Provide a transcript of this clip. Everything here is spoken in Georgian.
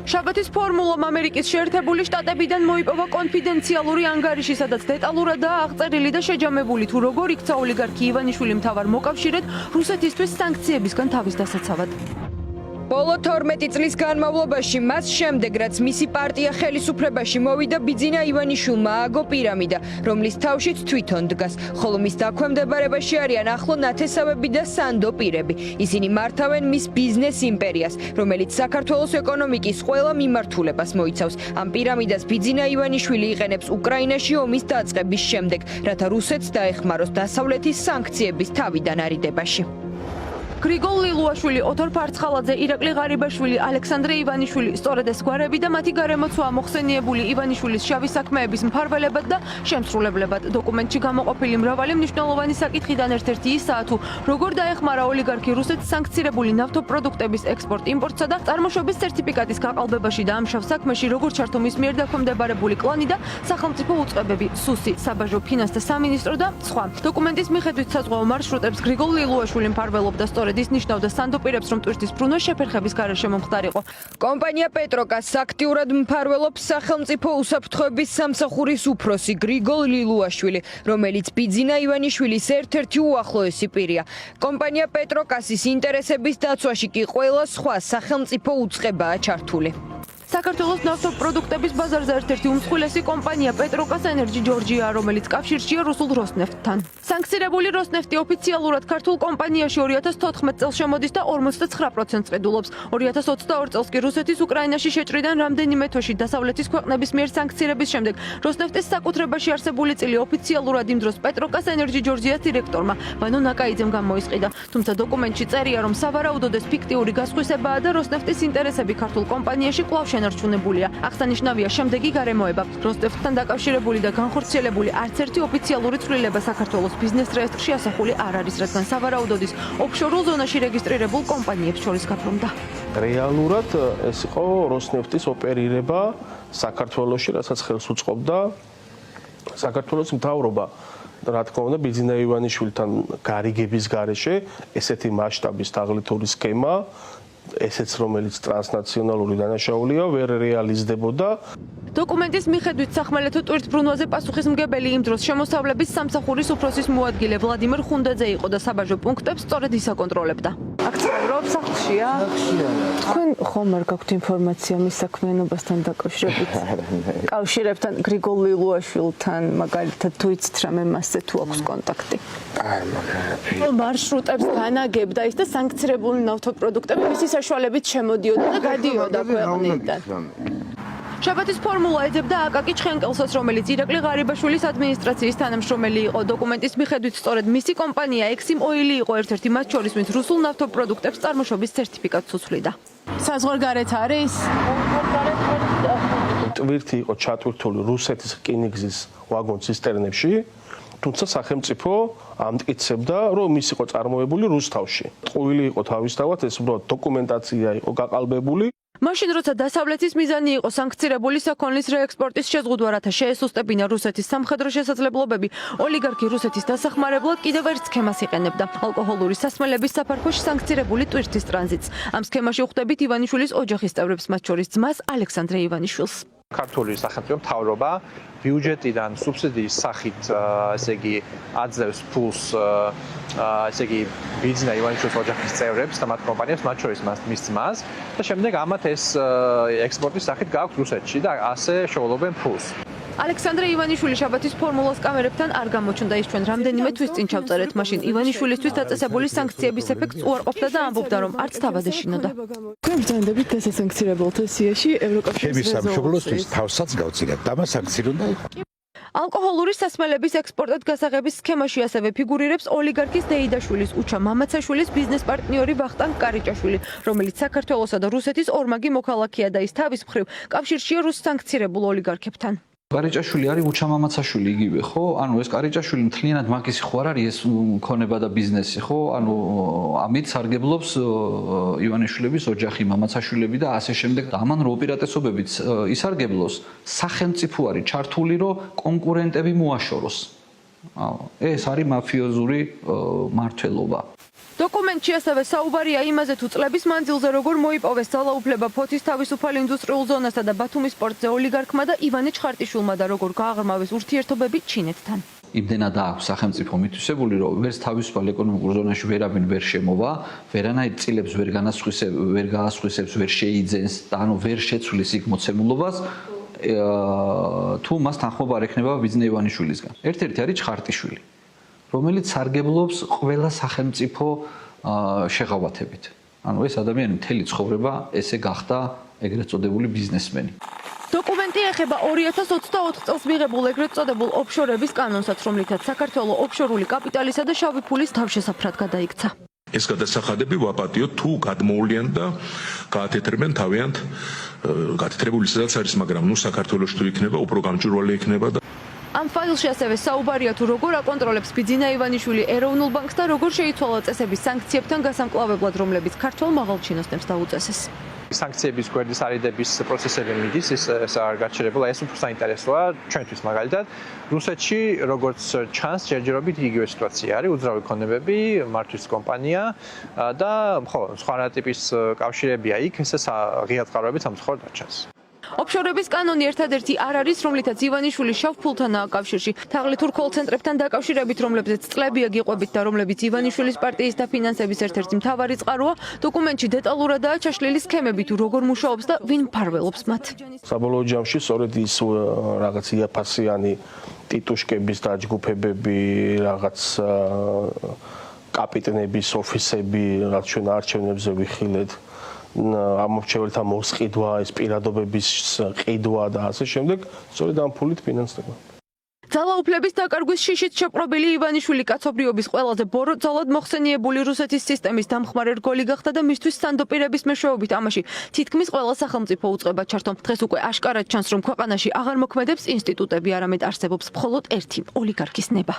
შაბათის ფორმულამ ამერიკის შეერთებული შტატებიდან მოიპოვა კონფიდენციალური ანგარიში, სადაც დეტალურადაა აღწერილი და შეჯამებული თუ როგორ იქცა ოლიგარქი ივანიშვილი მთავარ მოკავშირედ რუსეთისთვის სანქციებისგან თავის დასაცავად. ბოლო 12 წლის განმავლობაში მას შემდეგ, რაც მისი პარტია ხელისუფლებაში მოვიდა, ბიძინა ივანიშვილმა ააგო პირამიდა, რომლის თავშიც თვითონ დგას, ხოლო მის დაქვემდებარებაში არიან ახლო ნათესავები და სანდო პირები. ისინი მართავენ მის ბიზნეს იმპერიას, რომელიც საქართველოს ეკონომიკის ყველა მიმართულებას მოიცავს. ამ პირამიდას ბიძინა ივანიშვილი იყენებს უკრაინაში ომის დაწყების შემდეგ, რათა რუსეთს დაეხმაროს დასავლეთის სანქციების თავიდან არიდებაში. გრიგოლ ლილუაშვილი, ოთარ ფარცხალაძე, ირაკლი ღარიბაშვილი, ალექსანდრე ივანიშვილი, სწორედ ეს გვარები და მათი გარემოცვა მოხსენიებული ივანიშვილის შავი საქმეების მფარველებად და შემსრულებლებად. დოკუმენტში გამოყოფილი მრავალი მნიშვნელოვანი საკითხიდან ერთ-ერთი ისაა თუ როგორ დაეხმარა ოლიგარქი რუსეთს სანქცირებული ნავთობპროდუქტების ექსპორტ-იმპორტსა და წარმოშობის სერტიფიკატის გაყალბებაში და ამ შავ საქმეში როგორ ჩართო მის მიერ დაქვემდებარებული კლანი და სახელმწიფო უწყებები, სუსი, საბაჟო ფინანსთა სამინისტრო და სხვა. დოკუმენტის მიხედვით საზღვაო მარშრუტებს გრიგოლ ლილუაშვილი მფარველობდა ის ნიშნავდა სანდო პირებს, რომ ტვირთის ბრუნვა შეფერხების გარეშე მომხდარიყო. კომპანია პეტროკას აქტიურად მფარველობს სახელმწიფო უსაფრთხოების სამსახურის უფროსი გრიგოლ ლილუაშვილი, რომელიც ბიძინა ივანიშვილის ერთ-ერთი უახლოესი პირია. კომპანია პეტროკასის ინტერესების დაცვაში კი ყველა სხვა სახელმწიფო უწყებაა ჩართული. საქართველოს ნავთობპროდუქტების ბაზარზე ერთ-ერთი უმსხვილესი კომპანია პეტროკას ენერჯი ჯორჯია, რომელიც კავშირშია რუსულ როსნეფტთან. სანქცირებული როსნეფტი ოფიციალურად ქართულ კომპანიაში 2014 წელს შემოდის და 49%-ს ყიდულობს. 2022 წელს კი რუსეთის უკრაინაში შეჭრიდან რამდენიმე თვეში დასავლეთის ქვეყნების მიერ სანქცირების შემდეგ როსნეფტის საკუთრებაში არსებული წილი ოფიციალურად იმ დროს პეტროკას ენერჯი ჯორჯიას დირექტორმა ვანო ნაკაიძემ გამოისყიდა. თუმცა დოკუმენტში წერია, რომ სავარაუდოდ ეს ფიქტიური გასხვისებაა და როსნეფტის ინტერესები ქართულ კომპანიაში კვლავ შენარჩუნებულია. აღსანიშნავია შემდეგი გარემოება. როსნეფტთან დაკავშირებული და განხორციელებული არც ერთი ოფიციალური ცვლილება საქართველოს ბიზნეს რეესტრში ასახული არ არის, რადგან სავარაუდოდ ის ოფშორულ ზონაში რეგისტრირებულ კომპანიებს შორის გაფორმდა. რეალურად ეს იყო როსნეფტის ოპერირება საქართველოში, რასაც ხელს უწყობდა საქართველოს მთავრობა. რა თქმა უნდა, ბიძინა ივანიშვილთან გარიგების გარეშე ესეთი მასშტაბის თაღლითური სქემა ესეც რომელიც ტრანსნაციონალური დანაშაულია ვერ რეალიზდებოდა. დოკუმენტის მიხედვით სახმელეთო ტვირთბრუნვაზე პასუხისმგებელი იმ დროს შემოსავლების სამსახურის უფროსის მოადგილე ვლადიმერ ხუნდაძე იყო და საბაჟო პუნქტებს სწორედ ის აკონტროლებდა. აქ ცხოვრობს სახლშია? თქვენ ხომ არ გაქვთ ინფორმაცია მის საქმიანობასთან დაკავშირებით? კავშირებთან გრიგოლ ლილუაშვილთან მაგალითად თუ იცით რამე მასზე თუ აქვს კონტაქტი? მარშრუტებს განაგებდა ის და სანქცირებული ნავთობპროდუქტები მისი საშუალებით შემოდიოდა და გადიოდა ქვეყნიდან. შაბათის ფორმულა ეძებდა აკაკი ჩხენკელსაც, რომელიც ირაკლი ღარიბაშვილის ადმინისტრაციის თანამშრომელი იყო. დოკუმენტის მიხედვით სწორედ მისი კომპანია ექსიმ ოილი იყო ერთ-ერთი მათ შორის, ვინც რუსულ ნავთობპროდუქტებს წარმოშობის სერტიფიკატს უცვლიდა. საზღვარგარეთ არის? ტვირთი იყო ჩატვირთული რუსეთის რკინიგზის ვაგონ ცისტერნებში, თუმცა სახელმწიფო ამტკიცებდა, რომ ის იყო წარმოებული რუსთავში. ტყუილი იყო თავისთავად, ეს უბრალოდ დოკუმენტაცია იყო გაყალბებული. მაშინ როცა დასავლეთის მიზანი იყო სანქცირებული საქონლის რეექსპორტის შეზღუდვა, რათა შეესუსტებინა რუსეთის სამხედრო შესაძლებლობები, ოლიგარქი რუსეთის დასახმარებლად კიდევ ერთ სქემას იყენებდა. ალკოჰოლური სასმელების საფარქვეში სანქცირებული ტვირთის ტრანზიტს. ამ სქემაში ვხვდებით ივანიშვილის ოჯახის წევრებს, მათ შორის ძმას ალექსანდრე ივანიშვილს. ქართული სახელმწიფო მთავრობა ბიუჯეტიდან სუბსიდიის სახით, ესე იგი, აძლევს ფულს, ესე იგი, ბიძინა ივანიშვილის ოჯახის წევრებს და მათ კომპანიებს, მათ შორის მის ძმას და შემდეგ ამათ ეს ექსპორტის სახით გააქვთ რუსეთში და ასე შეულებენ ფულს. ალექსანდრე ივანიშვილი შაბათის ფორმულას კამერებთან არ გამოჩნდა, ის ჩვენ რამდენიმე თვის წინ ჩავწერეთ. მაშინ ივანიშვილისთვის დაწესებული სანქციების ეფექტს უარყოფდა და ამბობდა, რომ არც თავად ეშინოდა. თქვენ ბრძანდებით დასასანქცირებელთა სიაში ევროკავშირის სამშობლოსთვის თავსაც გავწირებთ. ამას სანქციი უნდა იყოს. ალკოჰოლური სასმელების ექსპორტად გასაღების სქემაში ასევე ფიგურირებს ოლიგარქის დეიდაშვილის უჩა მამაცაშვილის ბიზნეს პარტნიორი ვახტანგ კარიჭაშვილი, რომელიც საქართველოსა და რუსეთის ორმაგი მოქალაქეა და ის თავის მხრივ კავშირშია რუს სანქცირებულ ოლიგარქებთან. კარიჭაშვილი არის უჩამამაცაშვილი იგივე, ხო? ანუ ეს კარიჭაშვილი მთლიანად მაგისი ხო არ არის ეს ქონება და ბიზნესი, ხო? ანუ ამით სარგებლობს ივანიშვილების ოჯახი, მამაცაშვილები და ასე შემდეგ. ამან რო უპირატესობებით ისარგებლოს, სახელმწიფო არის ჩართული, რომ კონკურენტები მოაშოროს. ეს არის მაფიოზური მართლობა. დოკუმენტში ასევე საუბარია იმაზე, თუ წლების მანძილზე როგორ მოიპოვეს ძალაუფლება ფოთის თავისუფალ ინდუსტრიულ ზონასა და ბათუმის პორტზე ოლიგარქმა და ივანე ჩხარტიშვილმა და როგორ გააღრმავეს ურთიერთობები ჩინეთთან. იმდენად აქვს სახელმწიფო მითვისებული, რომ ვერც თავისუფალ ეკონომიკურ ზონაში ვერავინ ვერ შემოვა, ვერანაირ წილებს ვერ გაასხვისებს, ვერ შეიძენს და ანუ ვერ შეცვლის იქ მოცემულობას, თუ მას თანხმობა არ ექნება ბიძინა ივანიშვილისგან. ერთ-ერთი არის ჩხარტიშვილი, რომელიც სარგებლობს ყველა სახელმწიფო შეღავათებით. ანუ ეს ადამიანი მთელი ცხოვრება ესე გახდა ეგრეთ წოდებული ბიზნესმენი. დოკუმენტი ეხება 2024 წელს მიღებულ ეგრეთ წოდებულ ოფშორების კანონსაც, რომლითაც საქართველოს ოფშორული კაპიტალისა და შავი ფულის თავშესაფრად გადაიქცა. ეს გადასახადები ვაპატიოთ თუ გადმოვლიან და გაათეთრებენ თავიანთ გათეთრებული სადაც არის, მაგრამ ნუ საქართველოს თუ იქნება, უფრო გამჭვირვალე იქნება და ამ ფაილში ასევე საუბარია თუ როგორ აკონტროლებს ბიძინა ივანიშვილი ეროვნულ ბანკს და როგორ შეიცვალა წესების სანქციებთან გასამკლავებლად, რომლებიც ქართველ მაღალჩინოსნებს დაუწესეს. სანქციების გვერდის არიდების პროცესები მიდის, ეს არ გაჩერებულა, ეს უფრო საინტერესოა ჩვენთვის მაგალითად. რუსეთში როგორც ჩანს, ჯერჯერობით იგივე სიტუაცია არის, უძრავი ქონებები, მართვის კომპანია და ხო, სხვა ტიპის კავშირებია იქ, ესე ღია წყაროებით სამწუხაროდ არ ჩანს. ოფშორების კანონი ერთადერთი არ არის, რომლითაც ივანიშვილი შავ ფულთანაა კავშირში. თაღლითურ კოლ-ცენტრებთან დაკავშირებით, რომლებზეც წლებია გიყვებით და რომლებიც ივანიშვილის პარტიის დაფინანსების ერთ-ერთი მთავარი წყაროა, დოკუმენტში დეტალურადაა ჩაშლილი სქემები თუ როგორ მუშაობს და ვინ მფარველობს მათ. საბოლოო ჯამში სწორედ ის რაღაც იაფასიანი ტიტუშკების დაჯგუფებები, რაღაც კაპიტნების ოფისები, რაც ჩვენ არჩევნებზე ვიხილეთ, ამორჩეველთა მოსყიდვა, ეს პირადობების ყიდვა და ასე შემდეგ, სწორედ ამ ფულით ფინანსდება. ძალაუფლების დაკარგვის შიშით შეპყრობილი ივანიშვილი კაცობრიობის ყველაზე ბორო ძალად მოხსენიებული რუსეთის სისტემის დამხმარე რგოლი გახდა და მისთვის სანდო პირების მეშვეობით ამაში თითქმის ყველა სახელმწიფო უწყება ჩართო. დღეს უკვე აშკარად ჩანს, რომ ქვეყანაში აღარ მოქმედებს ინსტიტუტები, არამედ არსებობს მხოლოდ ერთი ოლიგარქის ნება.